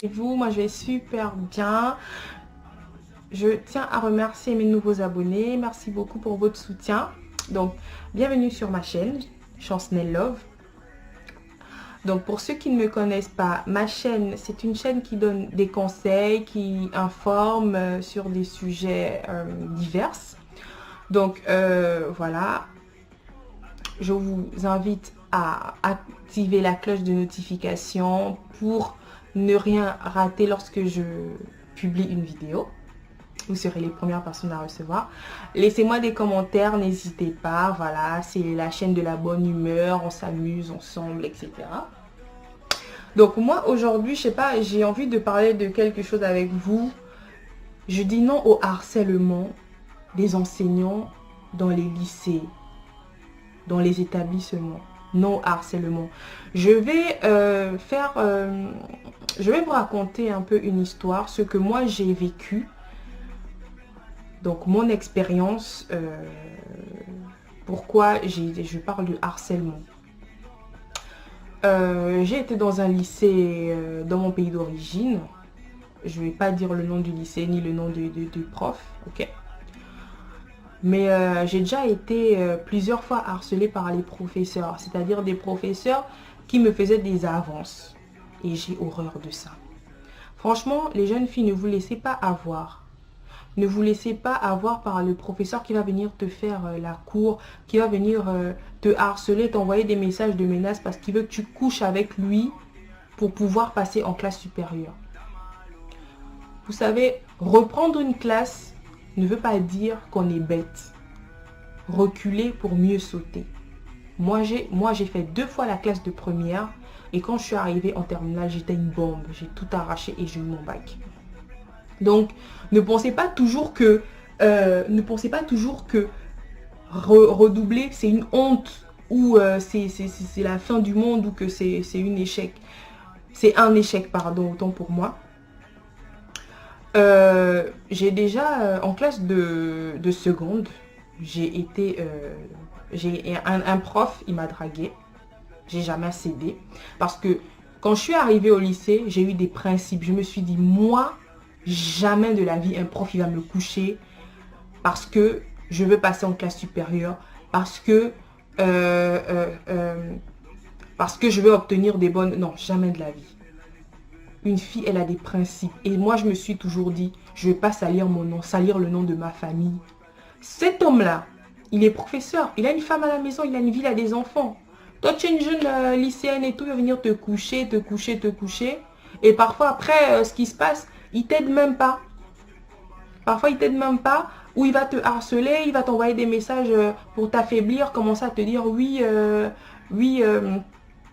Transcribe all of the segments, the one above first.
Et vous, moi je vais super bien. Je tiens à remercier mes nouveaux abonnés. Merci beaucoup pour votre soutien. Donc, bienvenue sur ma chaîne, Chancenelle Love. Donc, pour ceux qui ne me connaissent pas, ma chaîne, c'est une chaîne qui donne des conseils, qui informe sur des sujets divers. Donc, voilà. Je vous invite à activer la cloche de notification pour ne rien rater lorsque je publie une vidéo. Vous serez les premières personnes à recevoir. Laissez-moi des commentaires, n'hésitez pas. Voilà, c'est la chaîne de la bonne humeur, on s'amuse ensemble, etc. Donc moi, aujourd'hui, je sais pas, j'ai envie de parler de quelque chose avec vous. Je dis non au harcèlement des enseignants dans les lycées, dans les établissements. Non au harcèlement. Je vais vous raconter un peu une histoire, ce que moi j'ai vécu. Donc mon expérience, pourquoi je parle de harcèlement. J'ai été dans un lycée dans mon pays d'origine. Je ne vais pas dire le nom du lycée ni le nom du prof, ok. Mais j'ai déjà été plusieurs fois harcelée par les professeurs, c'est-à-dire des professeurs qui me faisaient des avances. Et j'ai horreur de ça. Franchement, les jeunes filles, ne vous laissez pas avoir. Ne vous laissez pas avoir par le professeur qui va venir te faire la cour, qui va venir te harceler, t'envoyer des messages de menaces parce qu'il veut que tu couches avec lui pour pouvoir passer en classe supérieure. Vous savez, reprendre une classe ne veut pas dire qu'on est bête. Reculer pour mieux sauter. Moi, j'ai fait 2 fois la classe de première et quand je suis arrivée en terminale, j'étais une bombe. J'ai tout arraché et j'ai eu mon bac. Donc, ne pensez pas toujours que redoubler, c'est une honte ou c'est la fin du monde ou que c'est un échec. C'est un échec, pardon, autant pour moi. J'ai déjà, en classe de seconde, j'ai un prof, il m'a dragué. J'ai jamais cédé. Parce que quand je suis arrivée au lycée, j'ai eu des principes. Je me suis dit, moi, jamais de la vie, un prof, il va me coucher parce que je veux passer en classe supérieure, parce que je veux obtenir des bonnes... Non, jamais de la vie. Une fille, elle a des principes. Et moi, je me suis toujours dit, je ne vais pas salir mon nom, salir le nom de ma famille. Cet homme-là, il est professeur. Il a une femme à la maison, il a une vie, il a des enfants. Toi, tu es une jeune lycéenne et tout, il va venir te coucher. Et parfois, après, ce qui se passe, il t'aide même pas. Parfois, il t'aide même pas. Ou il va te harceler, il va t'envoyer des messages pour t'affaiblir, commencer à te dire oui,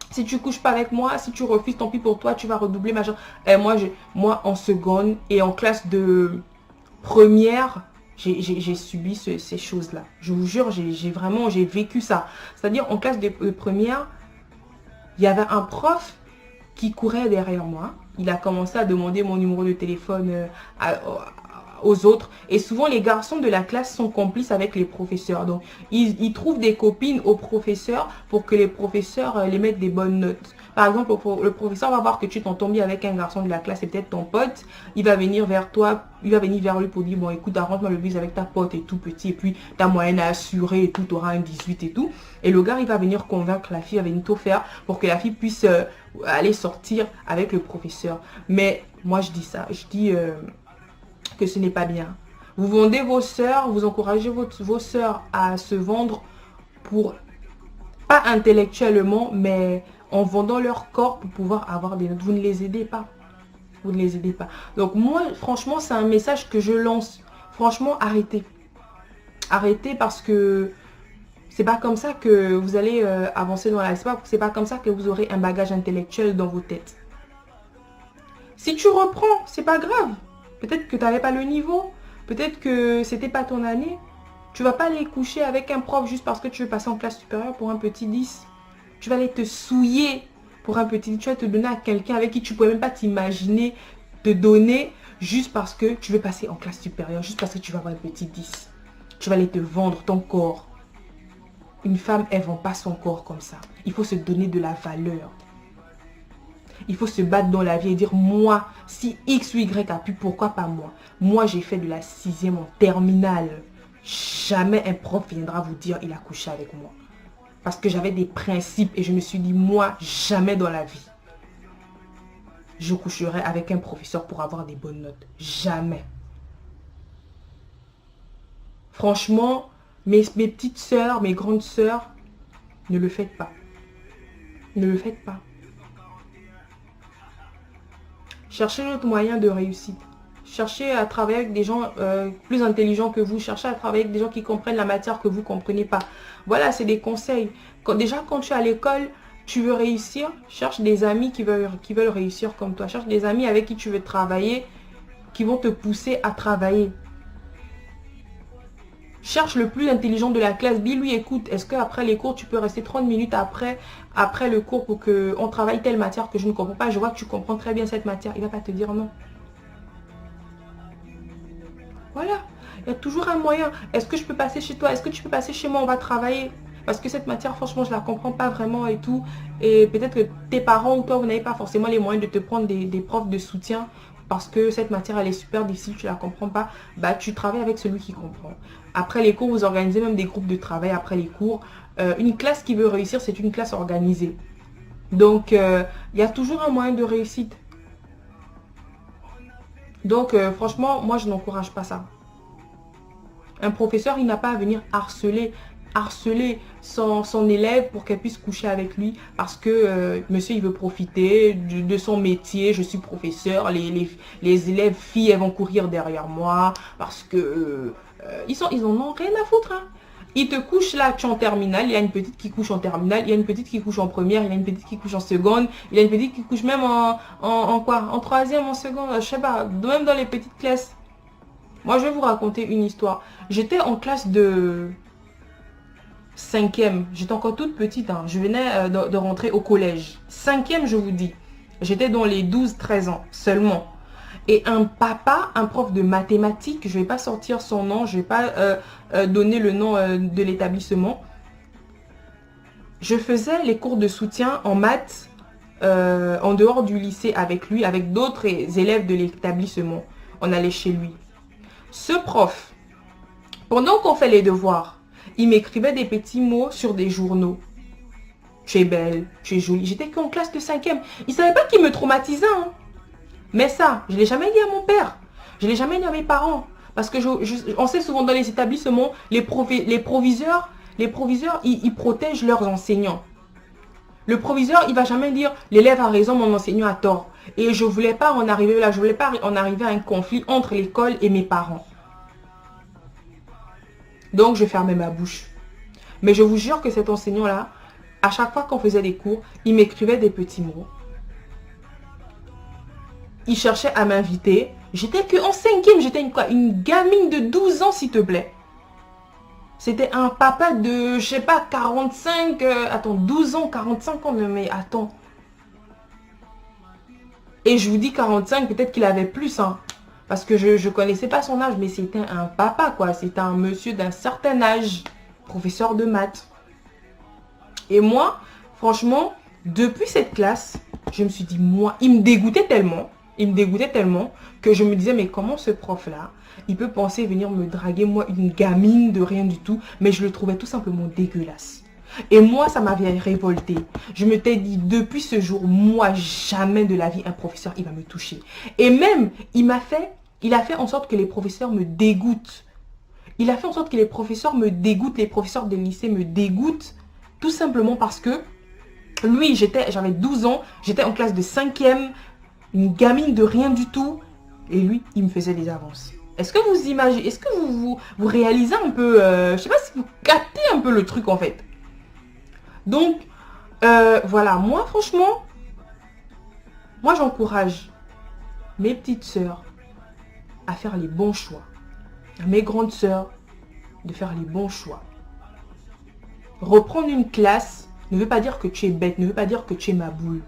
si tu couches pas avec moi, si tu refuses, tant pis pour toi, tu vas redoubler, machin. Et moi, en seconde et en classe de première, j'ai subi ces choses-là. Je vous jure, j'ai vécu ça. C'est-à-dire, en classe de première, il y avait un prof qui courait derrière moi. Il a commencé à demander mon numéro de téléphone aux autres. Et souvent, les garçons de la classe sont complices avec les professeurs. Donc, ils trouvent des copines aux professeurs pour que les professeurs les mettent des bonnes notes. Par exemple, le professeur va voir que tu t'entends bien avec un garçon de la classe, c'est peut-être ton pote. Il va venir vers toi, il va venir vers lui pour dire, bon, écoute, arrange-moi le bise avec ta pote et tout petit. Et puis, ta moyenne à assurer et tout, tu auras un 18 et tout. Et le gars, il va venir convaincre la fille, il va venir tout faire pour que la fille puisse aller sortir avec le professeur. Mais moi, je dis ça. Je dis que ce n'est pas bien. Vous vendez vos sœurs, vous encouragez vos sœurs à se vendre pour, pas intellectuellement, mais en vendant leur corps pour pouvoir avoir des notes. Vous ne les aidez pas. Vous ne les aidez pas. Donc moi, franchement, c'est un message que je lance. Franchement, arrêtez. Arrêtez parce que c'est pas comme ça que vous allez avancer dans la vie. C'est pas comme ça que vous aurez un bagage intellectuel dans vos têtes. Si tu reprends, c'est pas grave. Peut-être que tu n'avais pas le niveau. Peut-être que c'était pas ton année. Tu vas pas aller coucher avec un prof juste parce que tu veux passer en classe supérieure pour un petit 10. Tu vas aller te souiller Pour un petit, tu vas te donner à quelqu'un avec qui tu ne pourrais même pas t'imaginer te donner juste parce que tu veux passer en classe supérieure, juste parce que tu vas avoir un petit 10. Tu vas aller te vendre ton corps. Une femme, elle ne vend pas son corps comme ça. Il faut se donner de la valeur. Il faut se battre dans la vie et dire, moi, si X ou Y a pu, pourquoi pas moi? Moi, j'ai fait de la 6e en terminale. Jamais un prof viendra vous dire, il a couché avec moi. Parce que j'avais des principes et je me suis dit, moi, jamais dans la vie, je coucherai avec un professeur pour avoir des bonnes notes. Jamais. Franchement, mes petites sœurs, mes grandes sœurs, ne le faites pas. Ne le faites pas. Cherchez un autre moyen de réussite. Cherchez à travailler avec des gens plus intelligents que vous. Cherchez à travailler avec des gens qui comprennent la matière que vous ne comprenez pas. Voilà, c'est des conseils. Déjà, quand tu es à l'école, tu veux réussir, cherche des amis qui veulent réussir comme toi. Cherche des amis avec qui tu veux travailler, qui vont te pousser à travailler. Cherche le plus intelligent de la classe. Dis-lui, écoute, est-ce qu'après les cours, tu peux rester 30 minutes après le cours pour qu'on travaille telle matière que je ne comprends pas. Je vois que tu comprends très bien cette matière. Il ne va pas te dire non. Voilà. Il y a toujours un moyen. Est-ce que je peux passer chez toi? Est-ce que tu peux passer chez moi? On va travailler. Parce que cette matière, franchement, je ne la comprends pas vraiment et tout. Et peut-être que tes parents ou toi, vous n'avez pas forcément les moyens de te prendre des profs de soutien. Parce que cette matière, elle est super difficile, tu ne la comprends pas. Bah, tu travailles avec celui qui comprend. Après les cours, vous organisez même des groupes de travail après les cours. Une classe qui veut réussir, c'est une classe organisée. Donc, il y a toujours un moyen de réussite. Donc, franchement, moi, je n'encourage pas ça. Un professeur, il n'a pas à venir harceler son élève pour qu'elle puisse coucher avec lui parce que monsieur il veut profiter de son métier. Je suis professeur, les élèves filles elles vont courir derrière moi parce que ils en ont rien à foutre, hein. Ils te couchent là, tu es en terminale, il y a une petite qui couche en terminale, il y a une petite qui couche en première, il y a une petite qui couche en seconde, il y a une petite qui couche même en quoi, en troisième, en seconde, je sais pas, même dans les petites classes. Moi je vais vous raconter une histoire. J'étais en classe de 5e, j'étais encore toute petite, hein. Je venais de rentrer au collège. 5e, je vous dis. J'étais dans les 12-13 ans seulement. Et un papa, un prof de mathématiques, je ne vais pas sortir son nom, je ne vais pas donner le nom de l'établissement. Je faisais les cours de soutien en maths en dehors du lycée avec lui, avec d'autres élèves de l'établissement. On allait chez lui. Ce prof, pendant qu'on fait les devoirs, il m'écrivait des petits mots sur des journaux. Tu es belle, tu es jolie. J'étais qu'en classe de 5e. Il ne savait pas qu'il me traumatisait. Hein. Mais ça, je ne l'ai jamais dit à mon père. Je ne l'ai jamais dit à mes parents. Parce que on sait souvent dans les établissements, les proviseurs, ils protègent leurs enseignants. Le proviseur, il ne va jamais dire l'élève a raison, mon enseignant a tort. Et je ne voulais pas en arriver là. Je ne voulais pas en arriver à un conflit entre l'école et mes parents. Donc, je fermais ma bouche. Mais je vous jure que cet enseignant-là, à chaque fois qu'on faisait des cours, il m'écrivait des petits mots. Il cherchait à m'inviter. J'étais qu'en 5e, j'étais une gamine de 12 ans, s'il te plaît. C'était un papa de, je sais pas, 45, 12 ans, 45 ans, mais attends. Et je vous dis 45, peut-être qu'il avait plus, hein. Parce que je ne connaissais pas son âge, mais c'était un papa, quoi. C'était un monsieur d'un certain âge, professeur de maths. Et moi, franchement, depuis cette classe, je me suis dit, moi, il me dégoûtait tellement que je me disais, mais comment ce prof-là, il peut penser venir me draguer, moi, une gamine de rien du tout, mais je le trouvais tout simplement dégueulasse. Et moi, ça m'avait révolté. Je me t'ai dit, depuis ce jour, moi, jamais de la vie, un professeur, il va me toucher. Et même, il a fait en sorte que les professeurs me dégoûtent. Il a fait en sorte que les professeurs me dégoûtent, les professeurs de lycée me dégoûtent, tout simplement parce que lui, j'avais 12 ans, j'étais en classe de 5e, une gamine de rien du tout, et lui, il me faisait des avances. Est-ce que vous imaginez, est-ce que vous réalisez un peu, je sais pas si vous captez un peu le truc en fait. Donc, voilà, moi franchement, moi j'encourage mes petites sœurs à faire les bons choix. À mes grandes sœurs de faire les bons choix. Reprendre une classe ne veut pas dire que tu es bête, ne veut pas dire que tu es ma boule.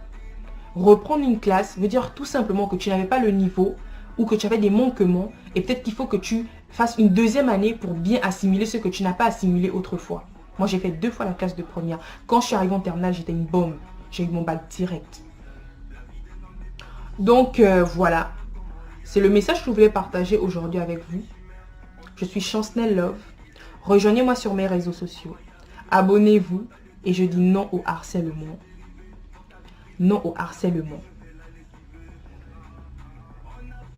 Reprendre une classe veut dire tout simplement que tu n'avais pas le niveau ou que tu avais des manquements et peut-être qu'il faut que tu fasses une deuxième année pour bien assimiler ce que tu n'as pas assimilé autrefois. Moi, j'ai fait 2 fois la classe de première. Quand je suis arrivée en terminale, j'étais une bombe. J'ai eu mon bac direct. Donc, voilà. C'est le message que je voulais partager aujourd'hui avec vous. Je suis Chancenelle Love. Rejoignez-moi sur mes réseaux sociaux. Abonnez-vous et je dis non au harcèlement. Non au harcèlement.